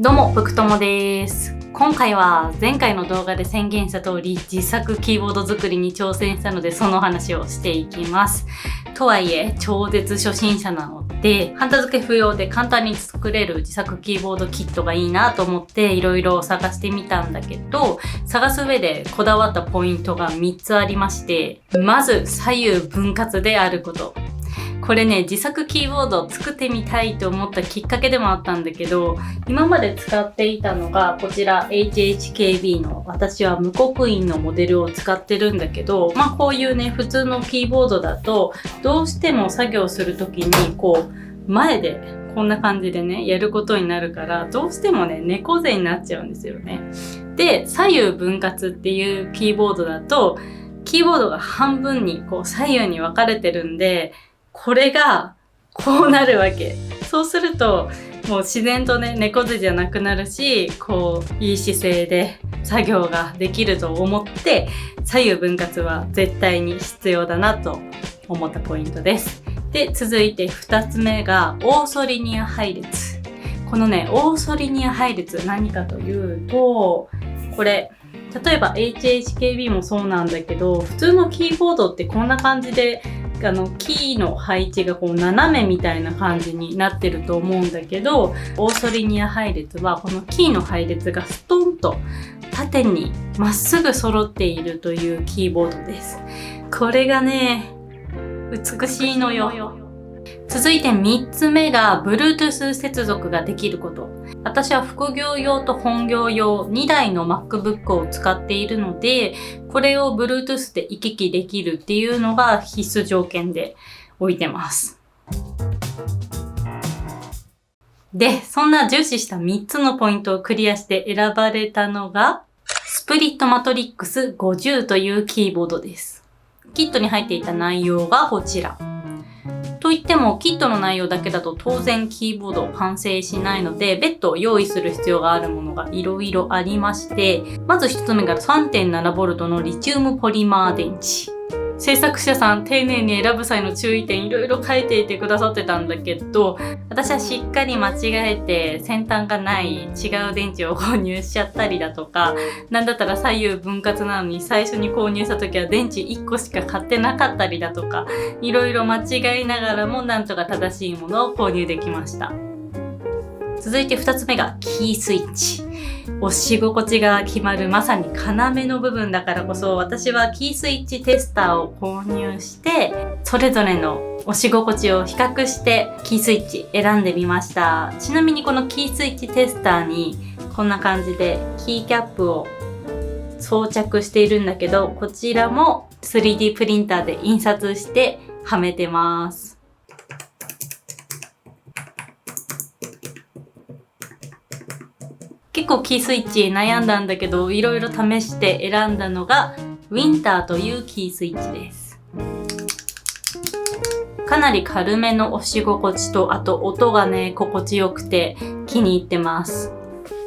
どうも、福友です。今回は前回の動画で宣言した通り自作キーボード作りに挑戦したのでその話をしていきます。とはいえ超絶初心者なのでハンダ付け不要で簡単に作れる自作キーボードキットがいいなと思っていろいろ探してみたんだけど、探す上でこだわったポイントが3つありまして、まず左右分割であること。これね、自作キーボードを作ってみたいと思ったきっかけでもあったんだけど、今まで使っていたのがこちら HHKB の私は無刻印のモデルを使ってるんだけど、こういうね、普通のキーボードだとどうしても作業するときに前でこんな感じでね、やることになるから、どうしてもね、猫背になっちゃうんですよね。で、左右分割っていうキーボードだと、キーボードが半分に左右に分かれてるんで、これがこうなるわけ。そうするともう自然とね、猫背じゃなくなるし、いい姿勢で作業ができると思って、左右分割は絶対に必要だなと思ったポイントです。で、続いて2つ目がオーソリニア配列。このね、オーソリニア配列何かというと、これ例えば HHKB もそうなんだけど、普通のキーボードってこんな感じでキーの配置が斜めみたいな感じになってると思うんだけど、オーソリニア配列はこのキーの配列がストンと縦にまっすぐ揃っているというキーボードです。これがね、美しいのよ。続いて3つ目が Bluetooth 接続ができること。私は副業用と本業用2台の MacBook を使っているので、これを Bluetooth で行き来できるっていうのが必須条件で置いてます。で、そんな重視した3つのポイントをクリアして選ばれたのがスプリットマトリックス50というキーボードです。キットに入っていた内容がこちら。といってもキットの内容だけだと当然キーボード完成しないので、別途用意する必要があるものがいろいろありまして、まず1つ目が 3.7V のリチウムポリマー電池。制作者さん丁寧に選ぶ際の注意点いろいろ書いていてくださってたんだけど、私はしっかり間違えて先端がない違う電池を購入しちゃったりだとか、なんだったら左右分割なのに最初に購入した時は電池1個しか買ってなかったりだとか、いろいろ間違いながらもなんとか正しいものを購入できました。続いて2つ目がキースイッチ。押し心地が決まるまさに要の部分だからこそ、私はキースイッチテスターを購入してそれぞれの押し心地を比較してキースイッチ選んでみました。ちなみにこのキースイッチテスターにこんな感じでキーキャップを装着しているんだけど、こちらも 3D プリンターで印刷してはめてます。結構キースイッチ悩んだんだけど、いろいろ試して選んだのがウィンターというキースイッチです。かなり軽めの押し心地と、あと音がね、心地よくて気に入ってます。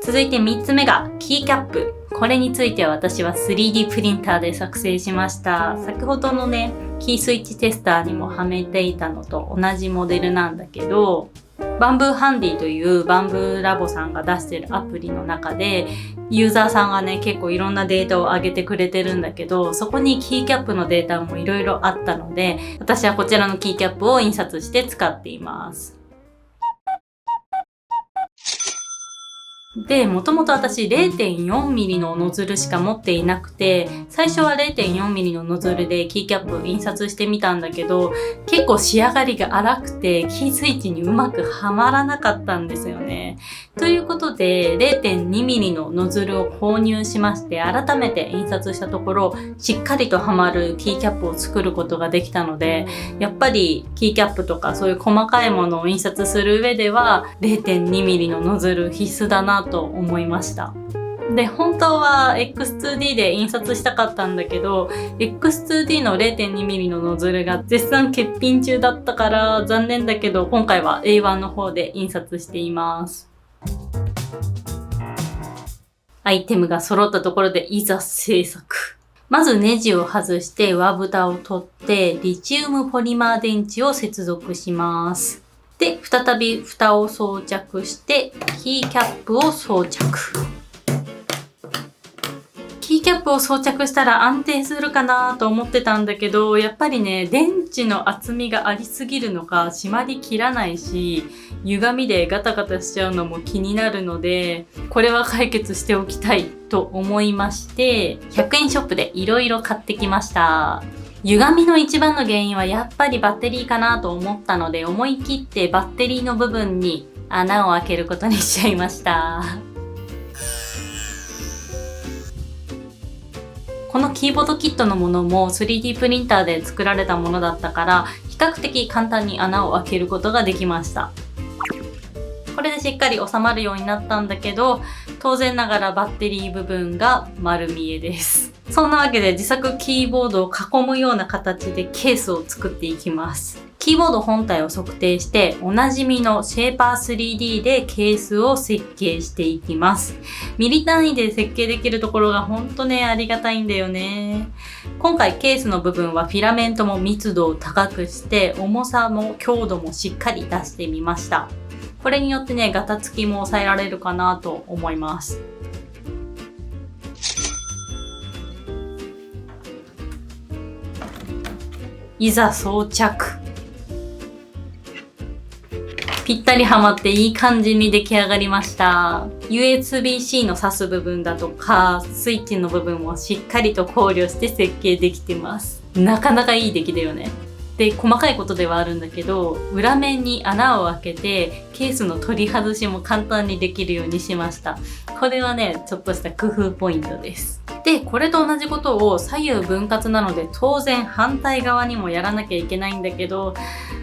続いて3つ目がキーキャップ。これについては私は 3D プリンターで作成しました。先ほどのね、キースイッチテスターにもはめていたのと同じモデルなんだけど、バンブーハンディというバンブーラボさんが出してるアプリの中でユーザーさんがね、結構いろんなデータを上げてくれてるんだけど、そこにキーキャップのデータもいろいろあったので、私はこちらのキーキャップを印刷して使っています。で、もともと私 0.4mm のノズルしか持っていなくて、最初は 0.4mm のノズルでキーキャップ印刷してみたんだけど、結構仕上がりが荒くてキースイッチにうまくはまらなかったんですよね。ということで 0.2mm のノズルを購入しまして、改めて印刷したところしっかりとはまるキーキャップを作ることができたので、やっぱりキーキャップとかそういう細かいものを印刷する上では 0.2mm のノズル必須だなと思いました。で、本当は X2D で印刷したかったんだけど、X2D の 0.2mm のノズルが絶賛欠品中だったから残念だけど、今回は A1 の方で印刷しています。アイテムが揃ったところでいざ製作。まずネジを外して上蓋を取ってリチウムポリマー電池を接続します。で、再び蓋を装着して、キーキャップを装着。キーキャップを装着したら安定するかなと思ってたんだけど、やっぱりね、電池の厚みがありすぎるのか、締まりきらないし、歪みでガタガタしちゃうのも気になるので、これは解決しておきたいと思いまして、100円ショップでいろいろ買ってきました。歪みの一番の原因はやっぱりバッテリーかなと思ったので、思い切ってバッテリーの部分に穴を開けることにしちゃいました。このキーボードキットのものも 3D プリンターで作られたものだったから、比較的簡単に穴を開けることができました。これでしっかり収まるようになったんだけど、当然ながらバッテリー部分が丸見えです。そんなわけで自作キーボードを囲むような形でケースを作っていきます。キーボード本体を測定して、おなじみのシェーパー 3D でケースを設計していきます。ミリ単位で設計できるところがほんとね、ありがたいんだよね。今回ケースの部分はフィラメントも密度を高くして、重さも強度もしっかり出してみました。これによってね、ガタつきも抑えられるかなと思います。いざ装着。ぴったりはまっていい感じに出来上がりました。USB-C の挿す部分だとか、スイッチの部分もしっかりと考慮して設計できてます。なかなかいい出来だよね。で、細かいことではあるんだけど、裏面に穴を開けて、ケースの取り外しも簡単にできるようにしました。これはね、ちょっとした工夫ポイントです。で、これと同じことを左右分割なので、当然反対側にもやらなきゃいけないんだけど、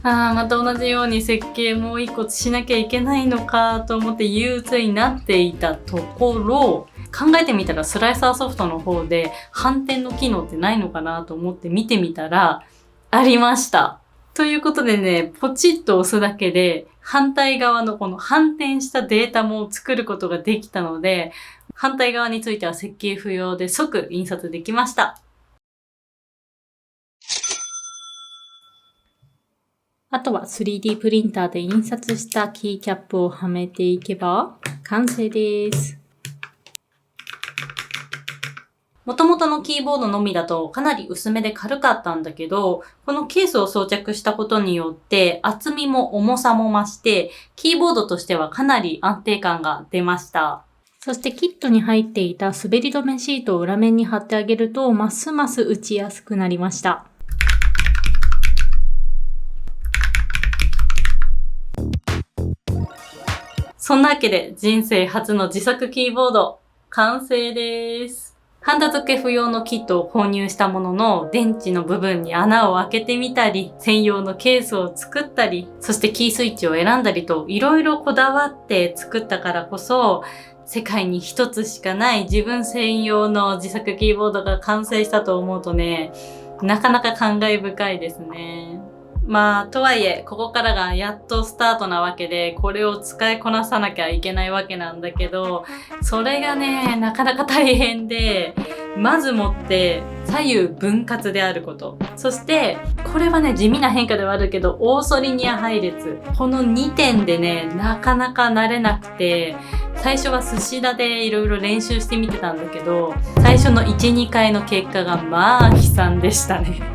また同じように設計もう一個しなきゃいけないのかと思って憂鬱になっていたところ、考えてみたらスライサーソフトの方で反転の機能ってないのかなと思って見てみたら、ありました。ということでね、ポチッと押すだけで反対側のこの反転したデータも作ることができたので、反対側については設計不要で即印刷できました。あとは 3D プリンターで印刷したキーキャップをはめていけば完成です。元々のキーボードのみだとかなり薄めで軽かったんだけど、このケースを装着したことによって厚みも重さも増して、キーボードとしてはかなり安定感が出ました。そしてキットに入っていた滑り止めシートを裏面に貼ってあげると、ますます打ちやすくなりました。そんなわけで人生初の自作キーボード完成です。ハンダ付け不要のキットを購入したものの、電池の部分に穴を開けてみたり、専用のケースを作ったり、そしてキースイッチを選んだりと、いろいろこだわって作ったからこそ、世界に一つしかない自分専用の自作キーボードが完成したと思うとね、なかなか感慨深いですね。とはいえ、ここからがやっとスタートなわけで、これを使いこなさなきゃいけないわけなんだけど、それがね、なかなか大変で、まずもって左右分割であること。そして、これはね、地味な変化ではあるけど、オーソリニア配列。この2点でね、なかなか慣れなくて、最初は寿司田でいろいろ練習してみてたんだけど、最初の1、2回の結果が悲惨でしたね。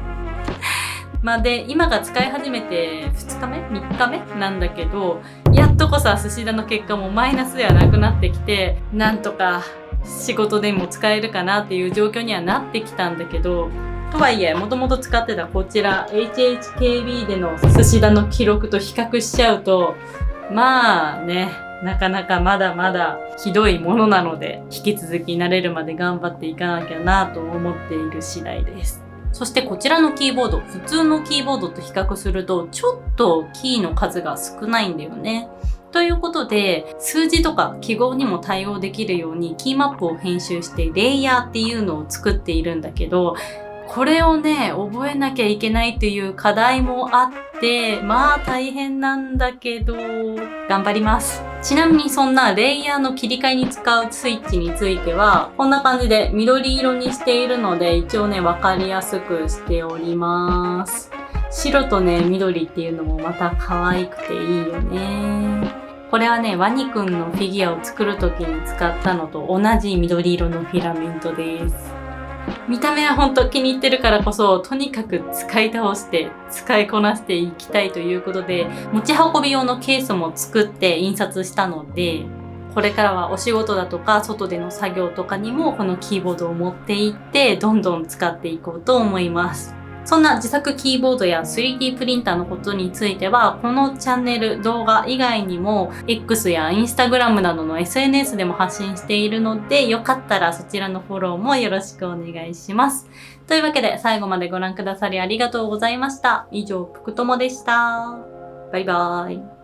で、今が使い始めて2日目 ?3 日目なんだけど、やっとこそ寿司田の結果もマイナスではなくなってきて、なんとか仕事でも使えるかなっていう状況にはなってきたんだけど、とはいえ、もともと使ってたこちら HHKB での寿司田の記録と比較しちゃうと、なかなかまだまだひどいものなので、引き続き慣れるまで頑張っていかなきゃなと思っている次第です。そしてこちらのキーボード、普通のキーボードと比較すると、ちょっとキーの数が少ないんだよね。ということで、数字とか記号にも対応できるようにキーマップを編集してレイヤーっていうのを作っているんだけど、これをね、覚えなきゃいけないっていう課題もあって、大変なんだけど、頑張ります。ちなみにそんなレイヤーの切り替えに使うスイッチについては、こんな感じで緑色にしているので、一応ね、わかりやすくしております。白とね、緑っていうのもまた可愛くていいよね。これはね、ワニくんのフィギュアを作る時に使ったのと同じ緑色のフィラメントです。見た目は本当気に入ってるからこそ、とにかく使い倒して使いこなしていきたいということで、持ち運び用のケースも作って印刷したので、これからはお仕事だとか外での作業とかにもこのキーボードを持っていってどんどん使っていこうと思います。そんな自作キーボードや 3D プリンターのことについては、このチャンネル動画以外にも X や Instagram などの SNS でも発信しているので、よかったらそちらのフォローもよろしくお願いします。というわけで最後までご覧くださりありがとうございました。以上、ぷくともでした。バイバーイ。